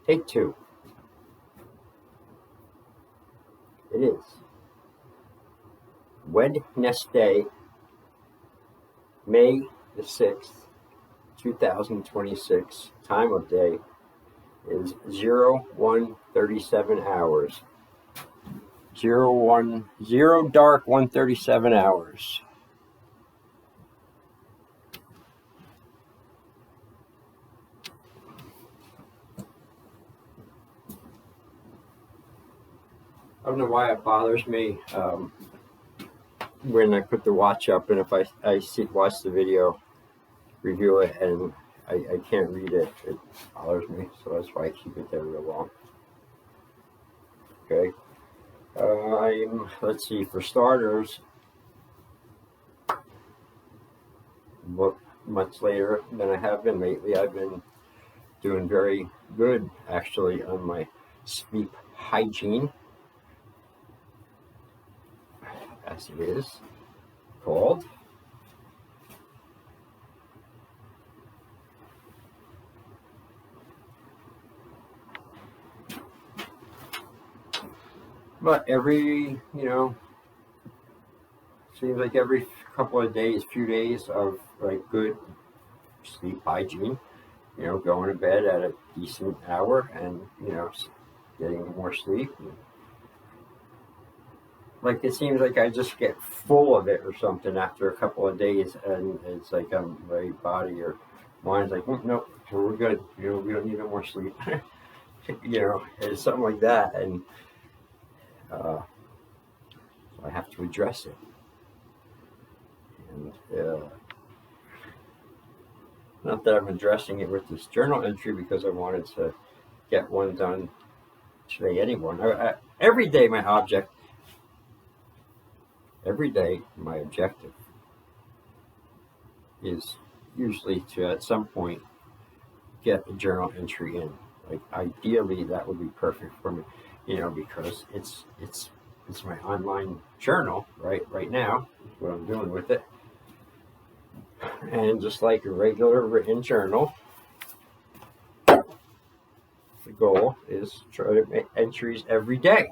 Take two. It is Wednesday, May the 6th, 2026. Time of day is 01:37 hours. 0 dark, 1:37 hours. I don't know why it bothers me when I put the watch up, and if I watch the video, review it, and I can't read it, it bothers me. So that's why I keep it there real long. Okay. Let's see, for starters, look much later than I have been lately. I've been doing very good, actually, on my sleep hygiene, as it is called. But seems like every couple of days, few days of like good sleep hygiene, going to bed at a decent hour and, getting more sleep. Like it seems like I just get full of it or something after a couple of days, and it's like my body or mind's like, nope, we're good. We don't need no more sleep. It's something like that, and so I have to address it. And not that I'm addressing it with this journal entry because I wanted to get one done today. Every day my objective is usually to at some point get a journal entry in. Like ideally that would be perfect for me, because it's my online journal right now. That's what I'm doing with it. And just like a regular written journal, the goal is to try to make entries every day.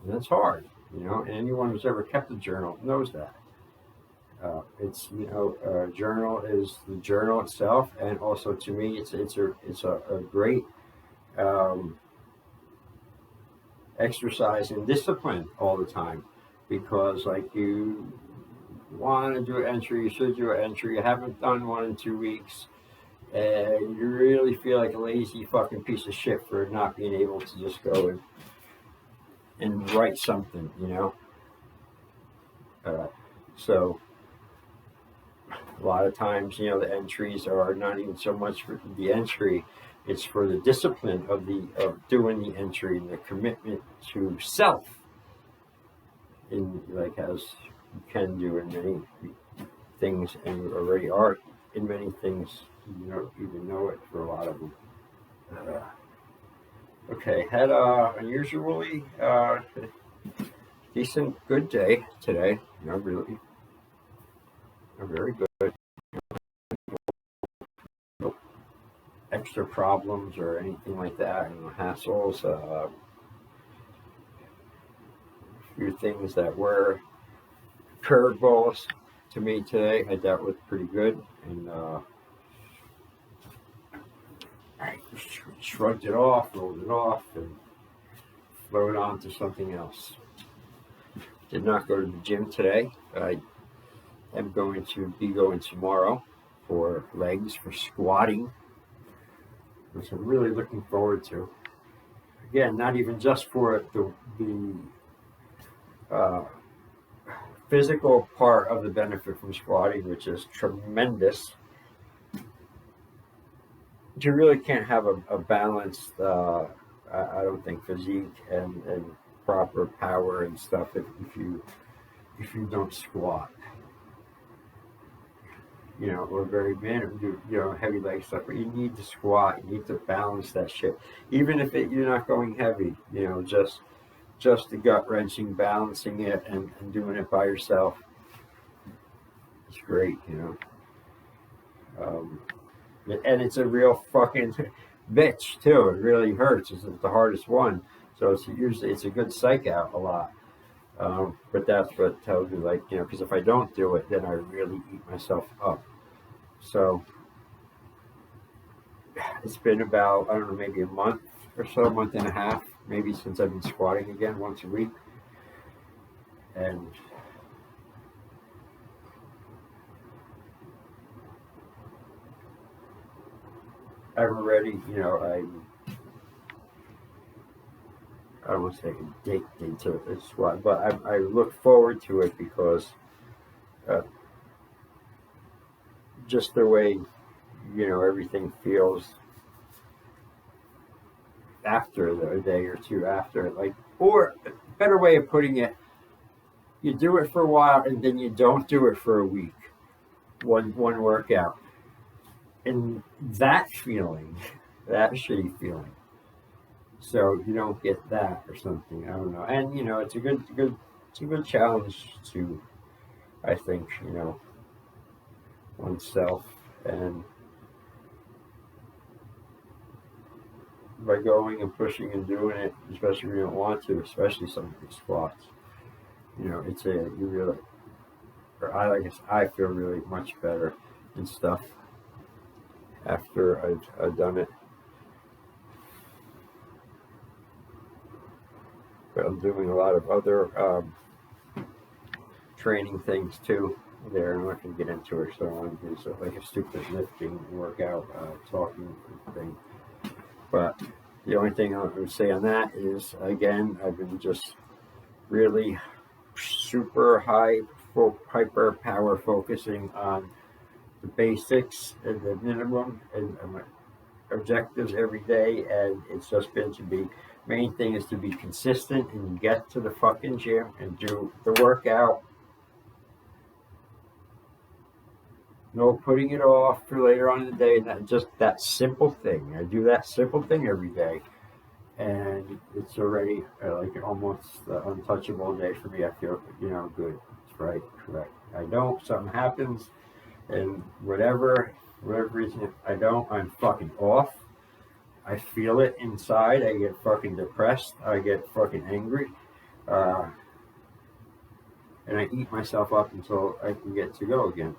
And that's hard, and anyone who's ever kept a journal knows that. A journal is the journal itself, and also to me, it's a great exercise in discipline all the time, because like you want to do an entry, you should do an entry, you haven't done one in 2 weeks, and you really feel like a lazy fucking piece of shit for not being able to just go and write something, so a lot of times, the entries are not even so much for the entry, it's for the discipline of doing the entry and the commitment to self, in like as you can do in many things, and you already are in many things. You don't even know it for a lot of them. Okay, had a unusually decent, good day today. Really, very good. No extra problems or anything like that. Hassles. A few things that were curveballs to me today I dealt with pretty good, and I shrugged it off, rolled it off, and flowed on to something else. Did not go to the gym today. I am going to be going tomorrow for legs, for squatting, which I'm really looking forward to. Again, not even just for the physical part of the benefit from squatting, which is tremendous. You really can't have a balanced, I don't think, physique and proper power and stuff if you don't squat. Or very do heavy leg stuff, but you need to squat. You need to balance that shit, even if you're not going heavy. Just the gut wrenching, balancing it, and doing it by yourself. It's great, and it's a real fucking bitch too. It really hurts. It's the hardest one. So it's usually it's a good psych out a lot. But that's what tells me, like, because if I don't do it, then I really eat myself up. So it's been about, I don't know, maybe a month or so, a month and a half, maybe, since I've been squatting again once a week. And I'm already, I don't want to say addicted to the squat, but I look forward to it because uh, just the way, everything feels after a day or two after, like, or a better way of putting it, you do it for a while and then you don't do it for a week, one workout, and that feeling, that shitty feeling. So you don't get that or something. I don't know, and it's a it's a good challenge to, I think, oneself, and by going and pushing and doing it, especially when you don't want to, especially some of these squats, it's a you really, or I guess I feel really much better and stuff after I've done it. But I'm doing a lot of other training things too. There, I'm not going to get into it, so I want to do so like a stupid lifting workout, talking thing. But the only thing I would say on that is, again, I've been just really super hyper power focusing on the basics and the minimum and my objectives every day, and it's just been to be, main thing is to be consistent and get to the fucking gym and do the workout. No putting it off for later on in the day, and just that simple thing. I do that simple thing every day, and it's already like almost untouchable day for me. I feel, good. It's right, correct. I don't, something happens, and whatever reason I don't, I'm fucking off. I feel it inside. I get fucking depressed. I get fucking angry. Uh, and I eat myself up until I can get to go again.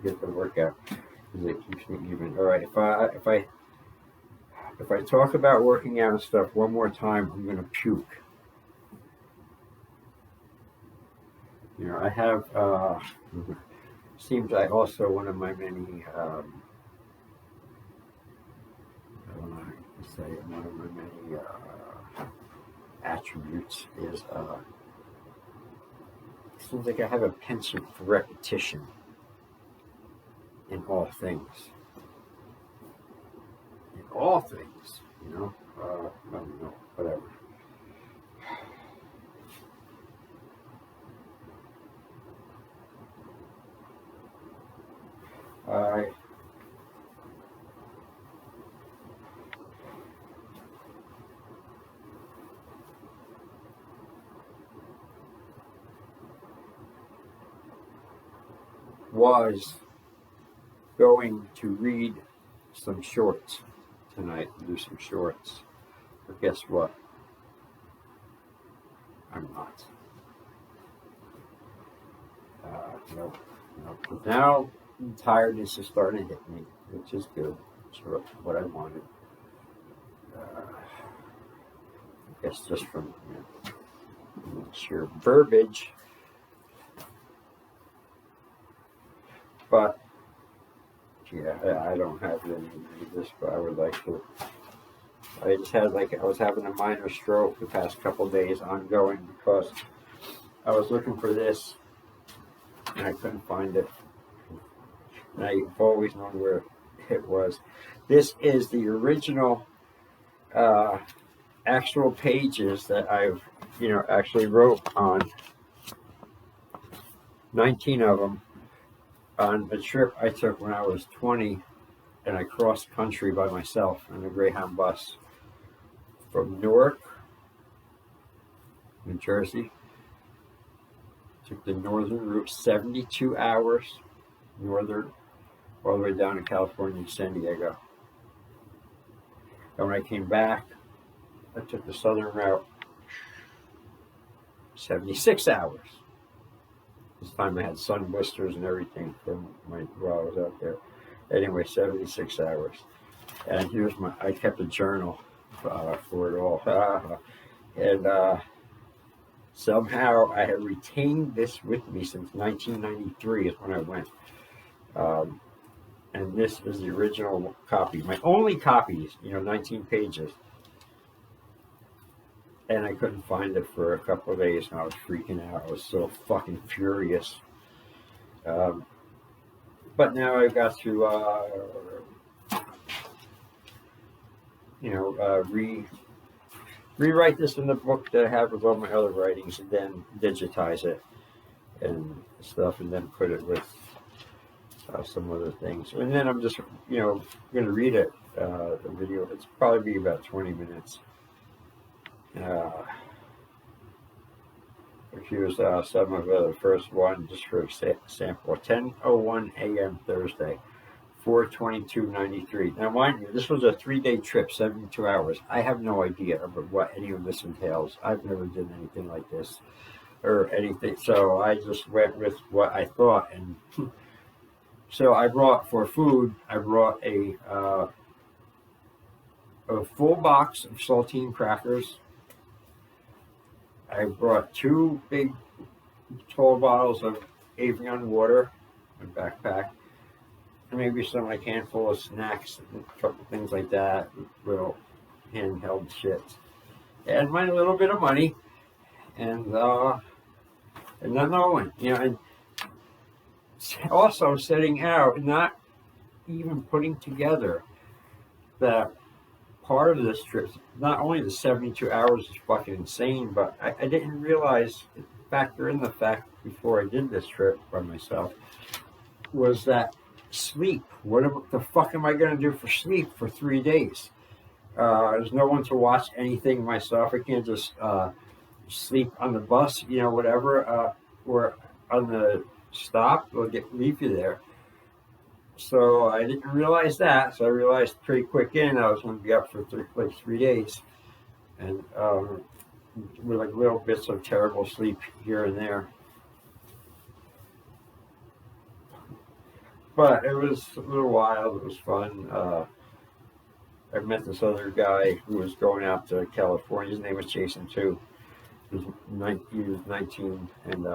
Get the workout, because it keeps me even. All right, if I talk about working out and stuff one more time, I'm gonna puke. I have. Seems like also one of my many. I don't know how to say it. One of my many attributes is. Seems like I have a penchant for repetition in all things. In all things, I don't know, whatever. I was going to read some shorts tonight, do some shorts, but guess what? I'm not. No. But now tiredness is starting to hit me, which is good. It's what I wanted. I guess just from sheer verbiage, but yeah, I don't have any of this, but I would like to. I just had I was having a minor stroke the past couple of days ongoing because I was looking for this and I couldn't find it. And I've always known where it was. This is the original actual pages that I've, actually wrote on, 19 of them, on a trip I took when I was 20, and I crossed country by myself on a Greyhound bus from Newark, New Jersey. Took the northern route, 72 hours northern, all the way down to California, San Diego. And when I came back, I took the southern route, 76 hours. This time I had sun blisters and everything from while I was out there. Anyway, 76 hours. And here's I kept a journal for it all. And somehow I have retained this with me since 1993 is when I went. And this is the original copy. My only copies, 19 pages. And I couldn't find it for a couple of days, and I was freaking out. I was so fucking furious. But now I've got to, rewrite this in the book that I have with all my other writings, and then digitize it and stuff, and then put it with some other things. And then I'm just, going to read it, the video. It's probably be about 20 minutes. Here's some of the first one, just for example. 10:01 a.m. Thursday, 4/22/93. Now, mind you, this was a 3-day trip, 72 hours. I have no idea about what any of this entails. I've never done anything like this or anything, so I just went with what I thought. And so I brought, for food, I brought a full box of saltine crackers. I brought 2 big tall bottles of Avion water in my backpack, and maybe some handful of snacks and a couple things like that, little handheld shit, and my little bit of money, and not knowing, and also setting out, not even putting together that part of this trip. Not only the 72 hours is fucking insane, but I didn't realize, factor in the fact before I did this trip by myself, was that sleep. What the fuck am I going to do for sleep for 3 days? There's no one to watch anything myself. I can't just sleep on the bus, whatever, or on the stop. They'll leave you there. So I didn't realize that. So I realized pretty quick I was going to be up for 3 days, and with like little bits of terrible sleep here and there. But it was a little wild. It was fun. I met this other guy who was going out to California. His name was Jason too. He was 19, and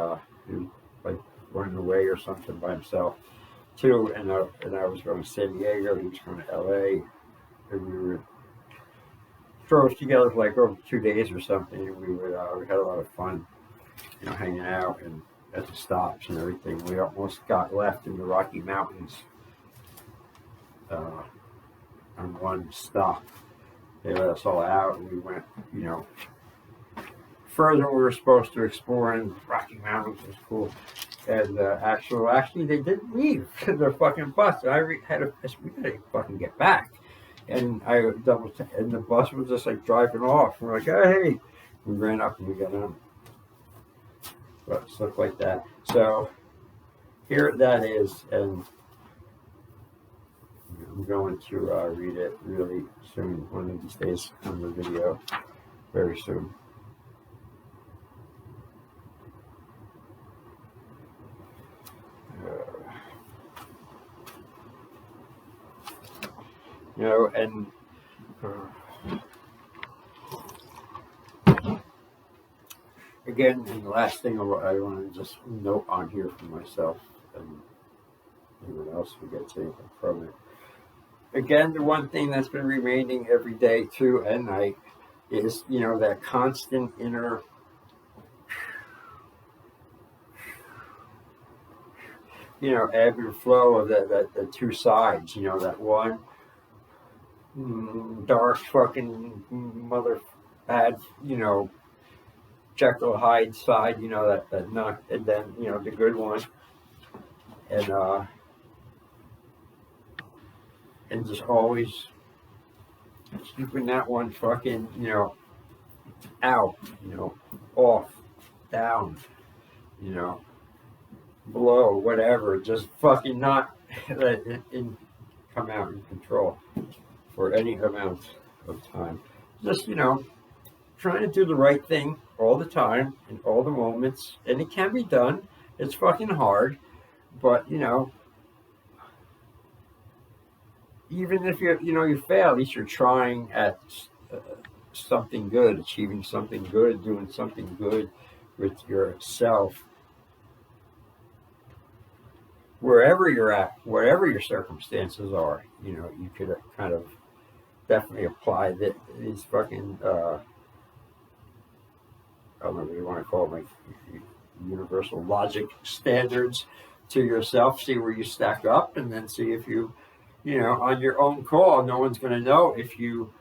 he was like running away or something by himself too. And I was going to San Diego. He was going to LA, and we drove together for like over 2 days or something. And we had a lot of fun, hanging out and at the stops and everything. We almost got left in the Rocky Mountains on one stop. They let us all out, and we went, further than we were supposed to explore in Rocky Mountains. It was cool. And actually, they didn't leave the fucking bus. I said, we gotta fucking get back. And and the bus was just like driving off. We're like, hey, we ran up and we got on. But stuff like that. So here that is, and I'm going to read it really soon. One of these days on the video, very soon. And again, and the last thing I want to just note on here for myself, and anyone else who gets anything from it. Again, the one thing that's been remaining every day too and night is, that constant inner ebb and flow of the two sides, that one dark fucking mother bad, Jekyll Hyde side, that not, and then, the good one. And just always keeping that one fucking, out, off, down, below, whatever, just fucking not let it come out in control for any amount of time. Just, trying to do the right thing all the time in all the moments. And it can be done. It's fucking hard. But, even if you fail, at least you're trying at uh, something good, achieving something good, doing something good with yourself, wherever you're at, whatever your circumstances are. You could kind of definitely apply these fucking I don't know what you want to call them, like universal logic standards to yourself. See where you stack up, and then see if on your own call, no one's going to know if you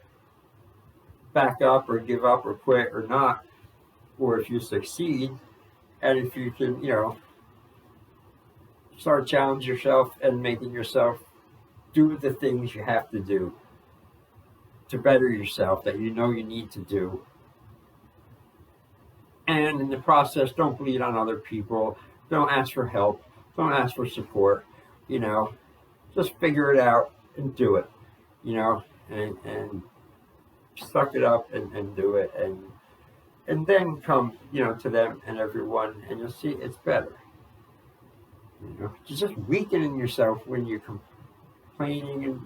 back up or give up or quit or not, or if you succeed, and if you can, start challenging yourself and making yourself do the things you have to do to better yourself that you need to do. And in the process, don't bleed on other people. Don't ask for help. Don't ask for support. Just figure it out and do it. And suck it up and do it. And then come, to them and everyone, and you'll see it's better. You're just weakening yourself when you're complaining and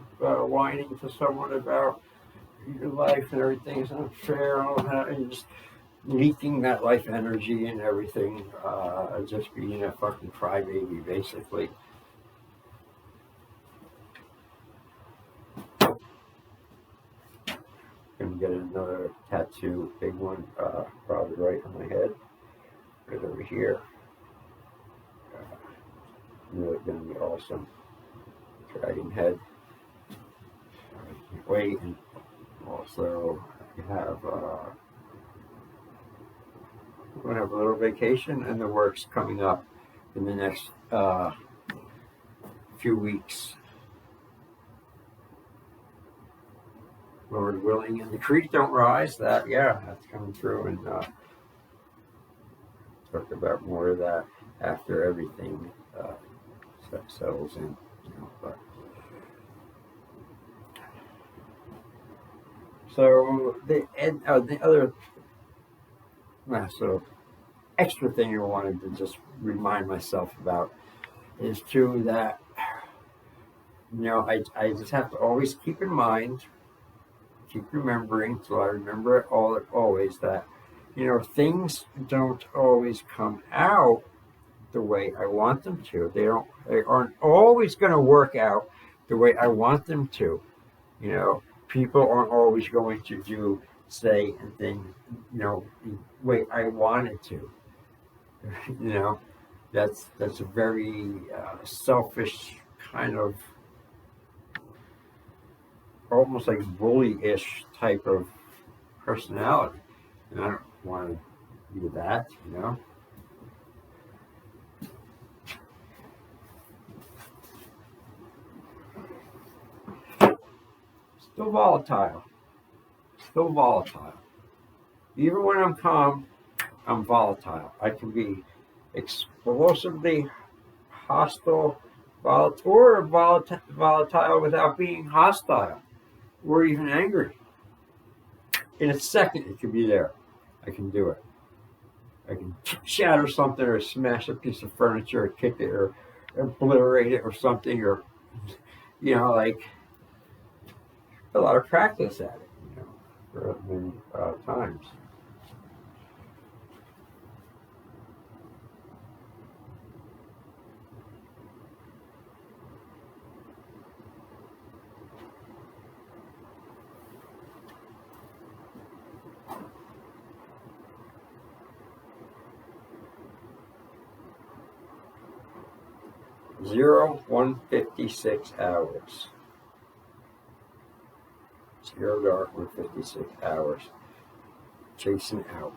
whining to someone about your life and everything is unfair and all that, and you're just leaking that life energy and everything, just being a fucking crybaby, basically. Gonna get another tattoo, big one, probably right on my head, right over here. Really gonna be awesome. Dragon head. Can't wait. And also, we have we're gonna have a little vacation and the works coming up in the next few weeks. Lord willing, and the creek don't rise. That's coming through, and talk about more of that after everything settles in. But so the other sort of extra thing I wanted to just remind myself about is too that I just have to always keep in mind, keep remembering, so I remember it always, that things don't always come out the way I want them to. They aren't always going to work out the way I want them to. People aren't always going to say and things the way I wanted to. That's a very selfish kind of, almost like bully-ish type of personality, and I don't want to be that. Still volatile. Even when I'm calm, I'm volatile. I can be explosively hostile, volatile without being hostile or even angry. In a second, it can be there. I can do it. I can shatter something or smash a piece of furniture or kick it or obliterate it or something, or like a lot of practice at it, for many times. Zero 156 hours. 0 dark 156 hours. Chasing out.